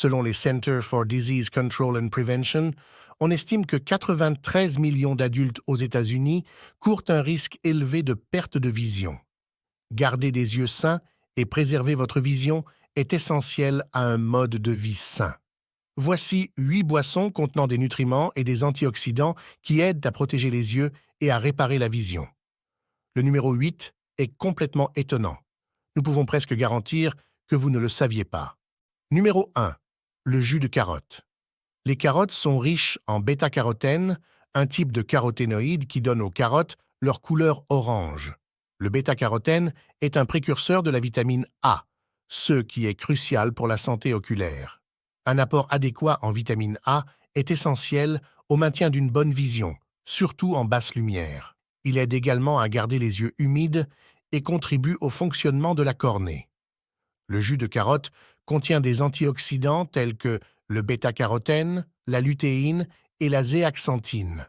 Selon les Centers for Disease Control and Prevention, on estime que 93 millions d'adultes aux États-Unis courent un risque élevé de perte de vision. Garder des yeux sains et préserver votre vision est essentiel à un mode de vie sain. Voici 8 boissons contenant des nutriments et des antioxydants qui aident à protéger les yeux et à réparer la vision. Le numéro 8 est complètement étonnant. Nous pouvons presque garantir que vous ne le saviez pas. Numéro 1. Le jus de carotte. Les carottes sont riches en bêta-carotène, un type de caroténoïde qui donne aux carottes leur couleur orange. Le bêta-carotène est un précurseur de la vitamine A, ce qui est crucial pour la santé oculaire. Un apport adéquat en vitamine A est essentiel au maintien d'une bonne vision, surtout en basse lumière. Il aide également à garder les yeux humides et contribue au fonctionnement de la cornée. Le jus de carotte contient des antioxydants tels que le bêta-carotène, la lutéine et la zéaxanthine.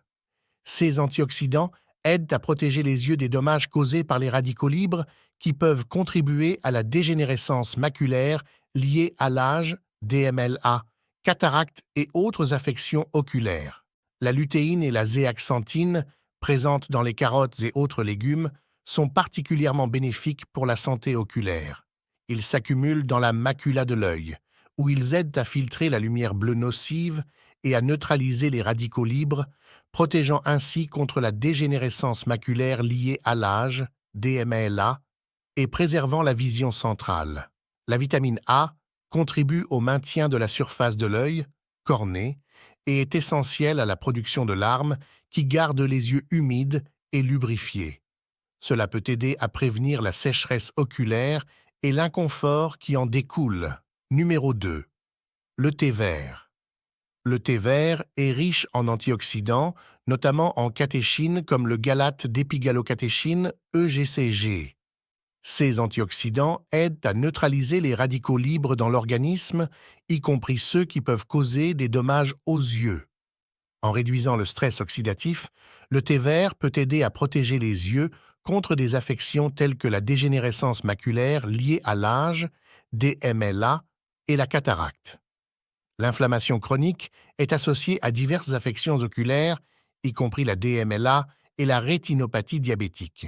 Ces antioxydants aident à protéger les yeux des dommages causés par les radicaux libres qui peuvent contribuer à la dégénérescence maculaire liée à l'âge, DMLA, cataracte et autres affections oculaires. La lutéine et la zéaxanthine, présentes dans les carottes et autres légumes, sont particulièrement bénéfiques pour la santé oculaire. Ils s'accumulent dans la macula de l'œil, où ils aident à filtrer la lumière bleue nocive et à neutraliser les radicaux libres, protégeant ainsi contre la dégénérescence maculaire liée à l'âge, DMLA, et préservant la vision centrale. La vitamine A contribue au maintien de la surface de l'œil, cornée, et est essentielle à la production de larmes qui gardent les yeux humides et lubrifiés. Cela peut aider à prévenir la sécheresse oculaire et l'inconfort qui en découle. Numéro 2. Le thé vert. Le thé vert est riche en antioxydants, notamment en catéchines comme le gallate d'épigalocatéchine, EGCG. Ces antioxydants aident à neutraliser les radicaux libres dans l'organisme, y compris ceux qui peuvent causer des dommages aux yeux. En réduisant le stress oxydatif, le thé vert peut aider à protéger les yeux contre des affections telles que la dégénérescence maculaire liée à l'âge, DMLA, et la cataracte. L'inflammation chronique est associée à diverses affections oculaires, y compris la DMLA et la rétinopathie diabétique.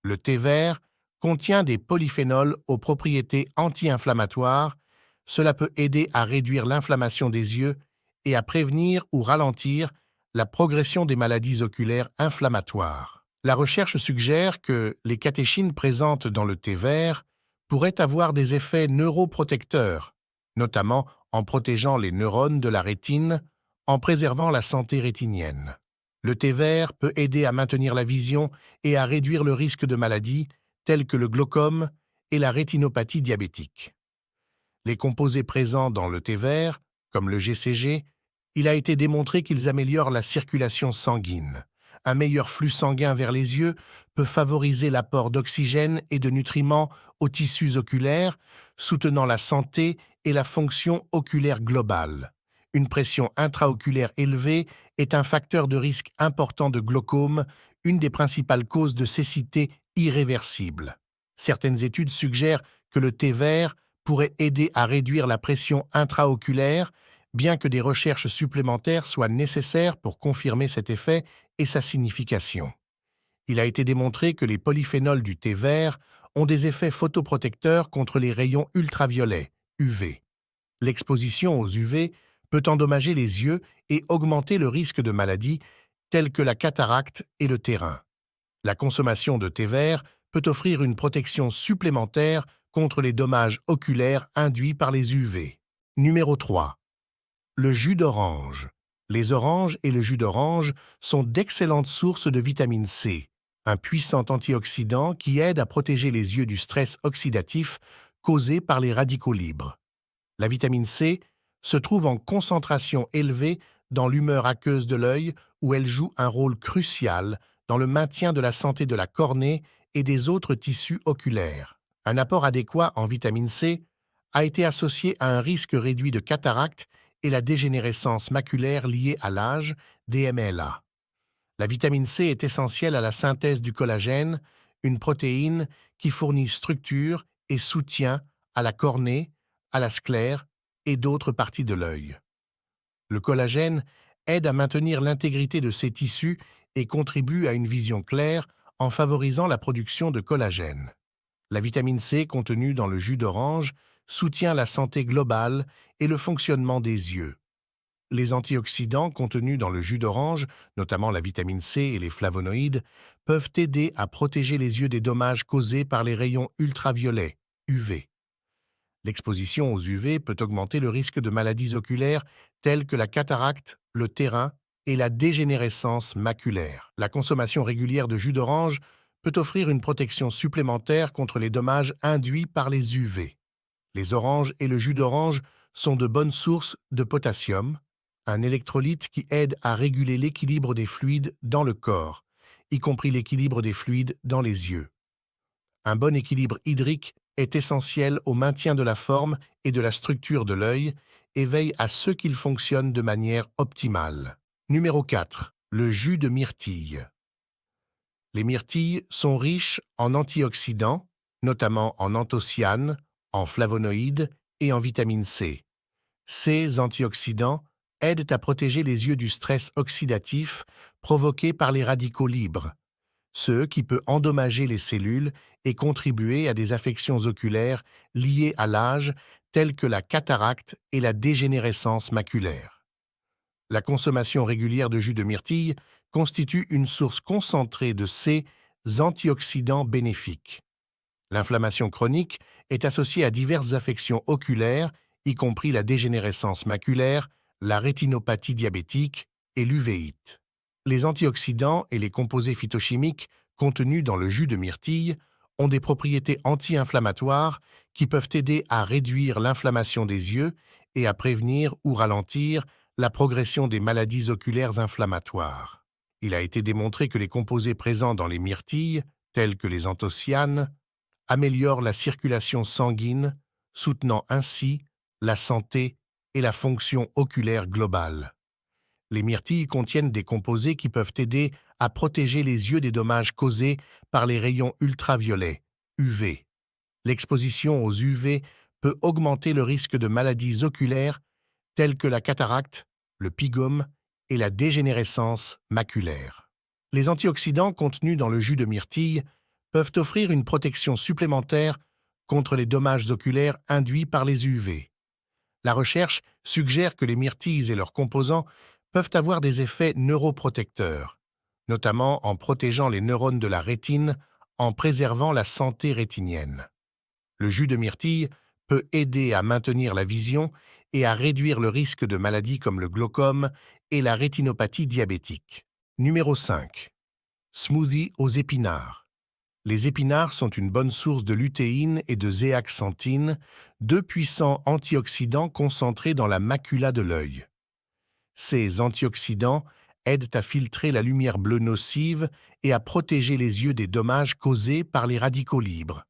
Le thé vert contient des polyphénols aux propriétés anti-inflammatoires. Cela peut aider à réduire l'inflammation des yeux et à prévenir ou ralentir la progression des maladies oculaires inflammatoires. La recherche suggère que les catéchines présentes dans le thé vert pourraient avoir des effets neuroprotecteurs, notamment en protégeant les neurones de la rétine, en préservant la santé rétinienne. Le thé vert peut aider à maintenir la vision et à réduire le risque de maladies telles que le glaucome et la rétinopathie diabétique. Les composés présents dans le thé vert, comme le GCG, il a été démontré qu'ils améliorent la circulation sanguine. Un meilleur flux sanguin vers les yeux peut favoriser l'apport d'oxygène et de nutriments aux tissus oculaires, soutenant la santé et la fonction oculaire globale. Une pression intraoculaire élevée est un facteur de risque important de glaucome, une des principales causes de cécité irréversible. Certaines études suggèrent que le thé vert pourrait aider à réduire la pression intraoculaire, bien que des recherches supplémentaires soient nécessaires pour confirmer cet effet et sa signification. Il a été démontré que les polyphénols du thé vert ont des effets photoprotecteurs contre les rayons ultraviolets, UV. L'exposition aux UV peut endommager les yeux et augmenter le risque de maladies telles que la cataracte et le terrin. La consommation de thé vert peut offrir une protection supplémentaire contre les dommages oculaires induits par les UV. Numéro 3. Le jus d'orange. Les oranges et le jus d'orange sont d'excellentes sources de vitamine C, un puissant antioxydant qui aide à protéger les yeux du stress oxydatif causé par les radicaux libres. La vitamine C se trouve en concentration élevée dans l'humeur aqueuse de l'œil où elle joue un rôle crucial dans le maintien de la santé de la cornée et des autres tissus oculaires. Un apport adéquat en vitamine C a été associé à un risque réduit de cataracte et la dégénérescence maculaire liée à l'âge, DMLA. La vitamine C est essentielle à la synthèse du collagène, une protéine qui fournit structure et soutien à la cornée, à la sclère et d'autres parties de l'œil. Le collagène aide à maintenir l'intégrité de ces tissus et contribue à une vision claire en favorisant la production de collagène. La vitamine C contenue dans le jus d'orange soutient la santé globale et le fonctionnement des yeux. Les antioxydants contenus dans le jus d'orange, notamment la vitamine C et les flavonoïdes, peuvent aider à protéger les yeux des dommages causés par les rayons ultraviolets, UV. L'exposition aux UV peut augmenter le risque de maladies oculaires telles que la cataracte, le terrin et la dégénérescence maculaire. La consommation régulière de jus d'orange peut offrir une protection supplémentaire contre les dommages induits par les UV. Les oranges et le jus d'orange sont de bonnes sources de potassium, un électrolyte qui aide à réguler l'équilibre des fluides dans le corps, y compris l'équilibre des fluides dans les yeux. Un bon équilibre hydrique est essentiel au maintien de la forme et de la structure de l'œil et veille à ce qu'il fonctionne de manière optimale. Numéro 4. Le jus de myrtille. Les myrtilles sont riches en antioxydants, notamment en anthocyanes, en flavonoïdes et en vitamine C. Ces antioxydants aident à protéger les yeux du stress oxydatif provoqué par les radicaux libres, ce qui peut endommager les cellules et contribuer à des affections oculaires liées à l'âge telles que la cataracte et la dégénérescence maculaire. La consommation régulière de jus de myrtille constitue une source concentrée de ces antioxydants bénéfiques. L'inflammation chronique est associée à diverses affections oculaires, y compris la dégénérescence maculaire, la rétinopathie diabétique et l'uvéite. Les antioxydants et les composés phytochimiques contenus dans le jus de myrtille ont des propriétés anti-inflammatoires qui peuvent aider à réduire l'inflammation des yeux et à prévenir ou ralentir la progression des maladies oculaires inflammatoires. Il a été démontré que les composés présents dans les myrtilles, tels que les anthocyanes, améliorent la circulation sanguine, soutenant ainsi la santé et la fonction oculaire globale. Les myrtilles contiennent des composés qui peuvent aider à protéger les yeux des dommages causés par les rayons ultraviolets, UV. L'exposition aux UV peut augmenter le risque de maladies oculaires telles que la cataracte, le pygome et la dégénérescence maculaire. Les antioxydants contenus dans le jus de myrtille peuvent offrir une protection supplémentaire contre les dommages oculaires induits par les UV. La recherche suggère que les myrtilles et leurs composants peuvent avoir des effets neuroprotecteurs, notamment en protégeant les neurones de la rétine, en préservant la santé rétinienne. Le jus de myrtille peut aider à maintenir la vision et à réduire le risque de maladies comme le glaucome et la rétinopathie diabétique. Numéro 5. Smoothie aux épinards. Les épinards sont une bonne source de lutéine et de zéaxanthine, deux puissants antioxydants concentrés dans la macula de l'œil. Ces antioxydants aident à filtrer la lumière bleue nocive et à protéger les yeux des dommages causés par les radicaux libres.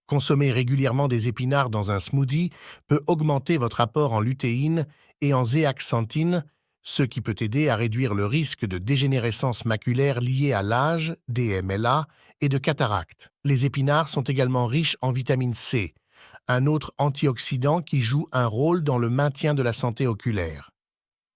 Consommer régulièrement des épinards dans un smoothie peut augmenter votre apport en lutéine et en zéaxanthine, ce qui peut aider à réduire le risque de dégénérescence maculaire liée à l'âge, DMLA, et de cataracte. Les épinards sont également riches en vitamine C, un autre antioxydant qui joue un rôle dans le maintien de la santé oculaire.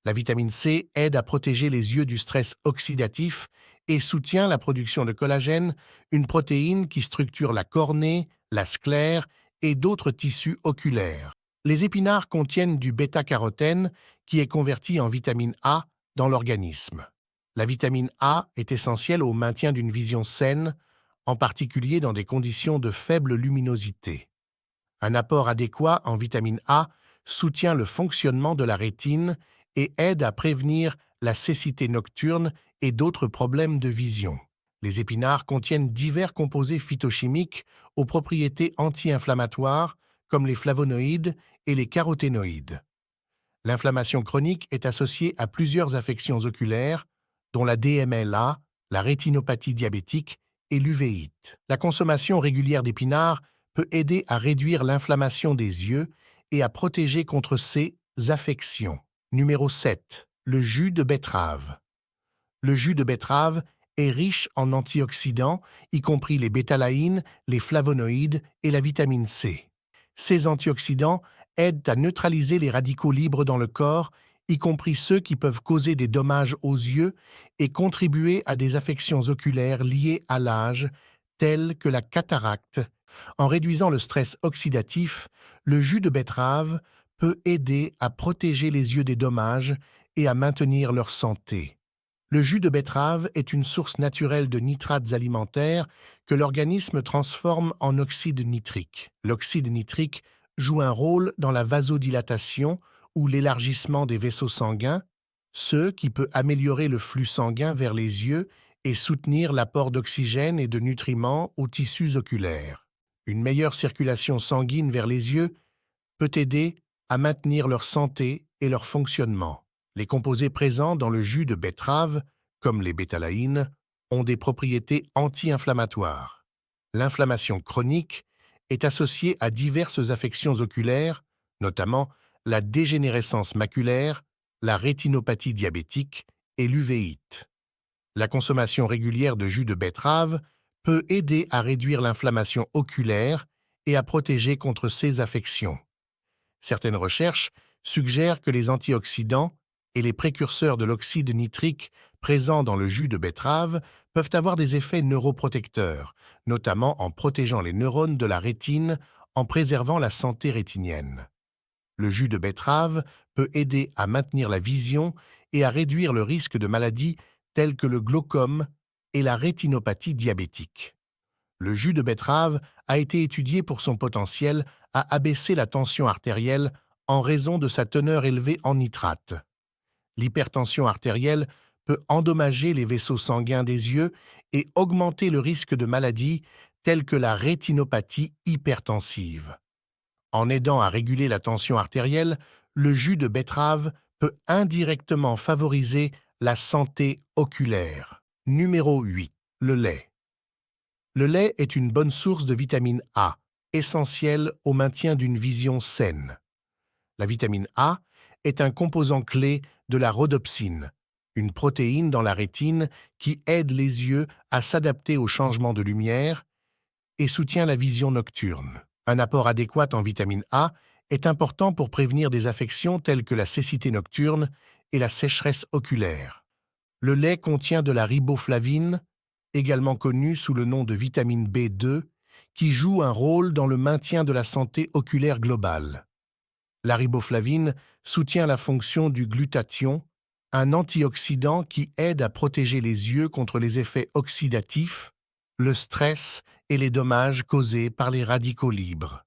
La vitamine C aide à protéger les yeux du stress oxydatif et soutient la production de collagène, une protéine qui structure la cornée, la sclère et d'autres tissus oculaires. Les épinards contiennent du bêta-carotène qui est converti en vitamine A dans l'organisme. La vitamine A est essentielle au maintien d'une vision saine, en particulier dans des conditions de faible luminosité. Un apport adéquat en vitamine A soutient le fonctionnement de la rétine et aide à prévenir la cécité nocturne et d'autres problèmes de vision. Les épinards contiennent divers composés phytochimiques aux propriétés anti-inflammatoires comme les flavonoïdes et les caroténoïdes. L'inflammation chronique est associée à plusieurs affections oculaires, dont la DMLA, la rétinopathie diabétique et l'uvéite. La consommation régulière d'épinards peut aider à réduire l'inflammation des yeux et à protéger contre ces affections. Numéro 7. Le jus de betterave. Le jus de betterave est riche en antioxydants, y compris les bétalaïnes, les flavonoïdes et la vitamine C. Ces antioxydants aident à neutraliser les radicaux libres dans le corps, y compris ceux qui peuvent causer des dommages aux yeux et contribuer à des affections oculaires liées à l'âge, telles que la cataracte. En réduisant le stress oxydatif, le jus de betterave peut aider à protéger les yeux des dommages et à maintenir leur santé. Le jus de betterave est une source naturelle de nitrates alimentaires que l'organisme transforme en oxyde nitrique. L'oxyde nitrique joue un rôle dans la vasodilatation ou l'élargissement des vaisseaux sanguins, ce qui peut améliorer le flux sanguin vers les yeux et soutenir l'apport d'oxygène et de nutriments aux tissus oculaires. Une meilleure circulation sanguine vers les yeux peut aider à maintenir leur santé et leur fonctionnement. Les composés présents dans le jus de betterave, comme les bétalaïnes, ont des propriétés anti-inflammatoires. L'inflammation chronique est associée à diverses affections oculaires, notamment la dégénérescence maculaire, la rétinopathie diabétique et l'uvéite. La consommation régulière de jus de betterave peut aider à réduire l'inflammation oculaire et à protéger contre ces affections. Certaines recherches suggèrent que les antioxydants et les précurseurs de l'oxyde nitrique présents dans le jus de betterave peuvent avoir des effets neuroprotecteurs, notamment en protégeant les neurones de la rétine en préservant la santé rétinienne. Le jus de betterave peut aider à maintenir la vision et à réduire le risque de maladies telles que le glaucome et la rétinopathie diabétique. Le jus de betterave a été étudié pour son potentiel à abaisser la tension artérielle en raison de sa teneur élevée en nitrate. L'hypertension artérielle peut endommager les vaisseaux sanguins des yeux et augmenter le risque de maladies telles que la rétinopathie hypertensive. En aidant à réguler la tension artérielle, le jus de betterave peut indirectement favoriser la santé oculaire. Numéro 8. Le lait. Le lait est une bonne source de vitamine A, essentielle au maintien d'une vision saine. La vitamine A est un composant clé de la rhodopsine, une protéine dans la rétine qui aide les yeux à s'adapter aux changements de lumière et soutient la vision nocturne. Un apport adéquat en vitamine A est important pour prévenir des affections telles que la cécité nocturne et la sécheresse oculaire. Le lait contient de la riboflavine, également connue sous le nom de vitamine B2, qui joue un rôle dans le maintien de la santé oculaire globale. La riboflavine soutient la fonction du glutathion, un antioxydant qui aide à protéger les yeux contre les effets oxydatifs, le stress et les dommages causés par les radicaux libres.